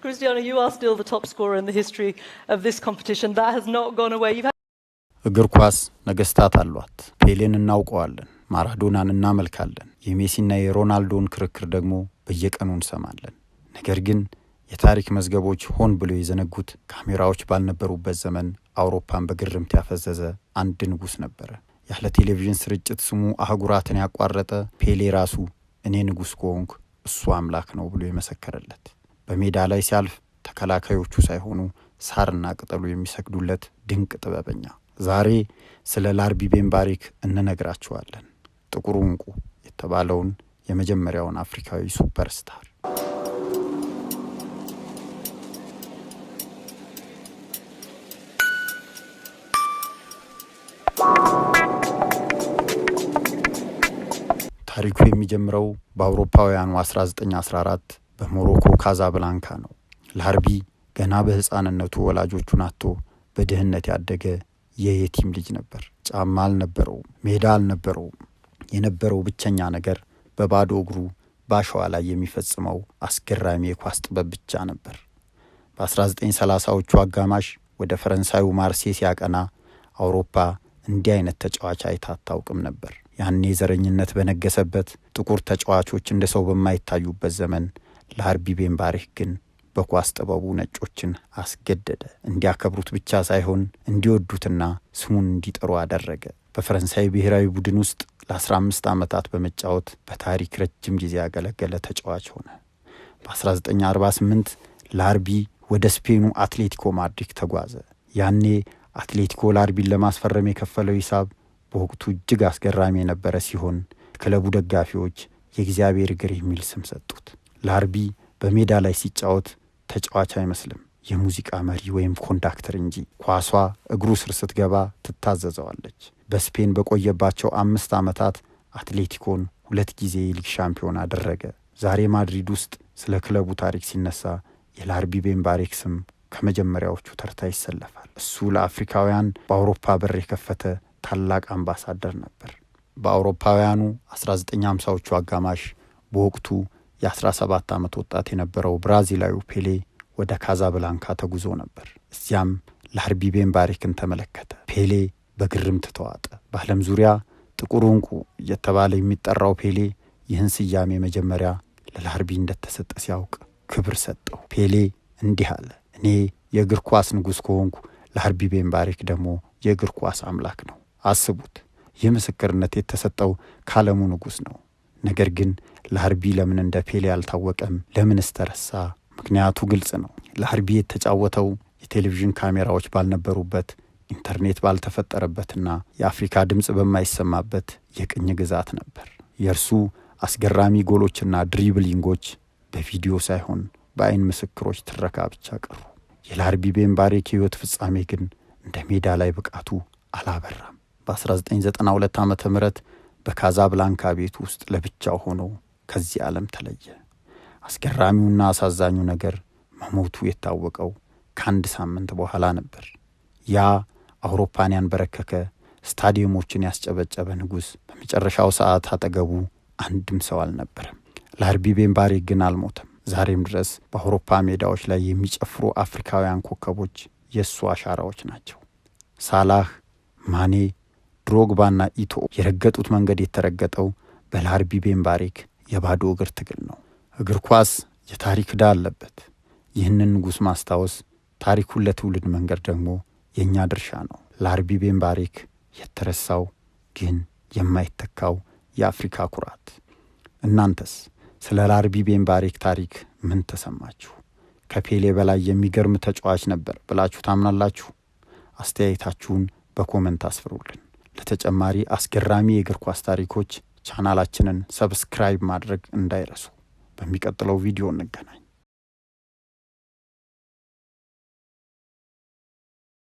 Cristiano, you are still the top scorer in the history of this competition. That has not gone away. እግር ኳስ ነገስታት አሏት። ፔሌን እናውቀዋለን፣ ማራዶናን እናመልካለን። የሜሲና የሮናልዶን ክርክር ደግሞ በየቀኑ እንሰማለን። ነገር ግን የታሪክ መዝገቦች ሆን ብሎ የዘነጉት ካሜራዎች ባልነበሩበት ዘመን አውሮፓን በግርምት ያፈዘዘ አንድ ንጉስ ነበር። ያለ ቴሌቪዥን ስርጭት ስሙ አህጉራትን ያቋረጠ ፔሌ ራሱ እኔ ንጉስ ኮንክ እሱ አምላክ ነው ብሎ የመሰከረለት። በሜዳ ላይ ሲያልፍ ተከላካዮቹ ሳይሆኑ ሳርና ቅጠሉ የሚሰግዱለት ድንቅ ጥበበኛ። ዛሬ ስለ ላርቢ ቤንባሪክ እንነግራችኋለን። ጥቁሩ እንቁ የተባለውን የመጀመሪያውን አፍሪካዊ ሱፐርስታር። ታሪኩ የሚጀምረው በአውሮፓውያኑ 1914 በሞሮኮ ካዛብላንካ ነው። ላርቢ ገና በህፃንነቱ ወላጆቹን አጥቶ በድህነት ያደገ የየቲም ልጅ ነበር። ጫማ አልነበረውም፣ ሜዳ አልነበረውም። የነበረው ብቸኛ ነገር በባዶ እግሩ ባሸዋ ላይ የሚፈጽመው አስገራሚ የኳስ ጥበብ ብቻ ነበር። በ1930ዎቹ አጋማሽ ወደ ፈረንሳዩ ማርሴይ ሲያቀና አውሮፓ እንዲህ አይነት ተጫዋች አይታ አታውቅም ነበር። ያኔ ዘረኝነት በነገሰበት ጥቁር ተጫዋቾች እንደ ሰው በማይታዩበት ዘመን ላርቢ ቤንባሪክ ግን በኳስ ጥበቡ ነጮችን አስገደደ። እንዲያከብሩት ብቻ ሳይሆን እንዲወዱትና ስሙን እንዲጠሩ አደረገ። በፈረንሳይ ብሔራዊ ቡድን ውስጥ ለ15 ዓመታት በመጫወት በታሪክ ረጅም ጊዜ ያገለገለ ተጫዋች ሆነ። በ1948 ላርቢ ወደ ስፔኑ አትሌቲኮ ማድሪድ ተጓዘ። ያኔ አትሌቲኮ ላርቢን ለማስፈረም የከፈለው ሂሳብ በወቅቱ እጅግ አስገራሚ የነበረ ሲሆን ክለቡ ደጋፊዎች የእግዚአብሔር እግር የሚል ስም ሰጡት። ላርቢ በሜዳ ላይ ሲጫወት ተጫዋች አይመስልም፣ የሙዚቃ መሪ ወይም ኮንዳክተር እንጂ። ኳሷ እግሩ ስር ስትገባ ትታዘዘዋለች። በስፔን በቆየባቸው 5 ዓመታት አትሌቲኮን 2 ጊዜ የሊግ ሻምፒዮን አደረገ። ዛሬ ማድሪድ ውስጥ ስለ ክለቡ ታሪክ ሲነሳ የላርቢ ቤንባሪክ ስም ከመጀመሪያዎቹ ተርታ ይሰለፋል። እሱ ለአፍሪካውያን በአውሮፓ በር የከፈተ ታላቅ አምባሳደር ነበር። በአውሮፓውያኑ 1950ዎቹ አጋማሽ በወቅቱ የ17 ዓመት ወጣት የነበረው ብራዚላዊ ፔሌ ወደ ካዛብላንካ ተጉዞ ነበር። እዚያም ላርቢ ቤንባሪክን ተመለከተ። ፔሌ በግርምት ተዋጠ። በዓለም ዙሪያ ጥቁሩ እንቁ እየተባለ የሚጠራው ፔሌ ይህን ስያሜ መጀመሪያ ለላርቢ እንደተሰጠ ሲያውቅ ክብር ሰጠው። ፔሌ እንዲህ አለ፣ እኔ የእግር ኳስ ንጉስ ከሆንኩ ላርቢ ቤንባሪክ ደግሞ የእግር ኳስ አምላክ ነው። አስቡት፣ ይህ ምስክርነት የተሰጠው ካለሙ ንጉስ ነው። ነገር ግን ላርቢ ለምን እንደ ፔሌ አልታወቀም? ለምንስ ተረሳ? ምክንያቱ ግልጽ ነው። ላርቢ የተጫወተው የቴሌቪዥን ካሜራዎች ባልነበሩበት፣ ኢንተርኔት ባልተፈጠረበትና የአፍሪካ ድምጽ በማይሰማበት የቅኝ ግዛት ነበር። የእርሱ አስገራሚ ጎሎችና ድሪብሊንጎች በቪዲዮ ሳይሆን በአይን ምስክሮች ትረካ ብቻ ቀሩ። የላርቢ ቤንባሪክ ሕይወት ፍጻሜ ግን እንደ ሜዳ ላይ ብቃቱ አላበራም። በ1992 ዓመተ ምህረት በካዛብላንካ ቤት ውስጥ ለብቻው ሆኖ ከዚህ ዓለም ተለየ። አስገራሚውና አሳዛኙ ነገር መሞቱ የታወቀው ከአንድ ሳምንት በኋላ ነበር። ያ አውሮፓን ያንበረከከ ስታዲየሞችን ያስጨበጨበ ንጉስ በመጨረሻው ሰዓት አጠገቡ አንድም ሰው አልነበረም። ላርቢ ቤንባሪክ ግን አልሞተም። ዛሬም ድረስ በአውሮፓ ሜዳዎች ላይ የሚጨፍሩ አፍሪካውያን ኮከቦች የእሱ አሻራዎች ናቸው። ሳላህ፣ ማኔ፣ ድሮግባና ኢቶ የረገጡት መንገድ የተረገጠው በላርቢ ቤንባሪክ የባዶ እግር ትግል ነው። እግር ኳስ የታሪክ ዕዳ አለበት። ይህንን ንጉስ ማስታወስ፣ ታሪኩን ለትውልድ መንገድ ደግሞ የእኛ ድርሻ ነው። ላርቢ ቤንባሪክ የተረሳው ግን የማይተካው የአፍሪካ ኩራት። እናንተስ ስለ ላርቢ ቤንባሪክ ታሪክ ምን ተሰማችሁ? ከፔሌ በላይ የሚገርም ተጫዋች ነበር ብላችሁ ታምናላችሁ? አስተያየታችሁን በኮመንት አስፍሩልን። ለተጨማሪ አስገራሚ የእግር ኳስ ታሪኮች ቻናላችንን ሰብስክራይብ ማድረግ እንዳይረሱ። በሚቀጥለው ቪዲዮ እንገናኝ።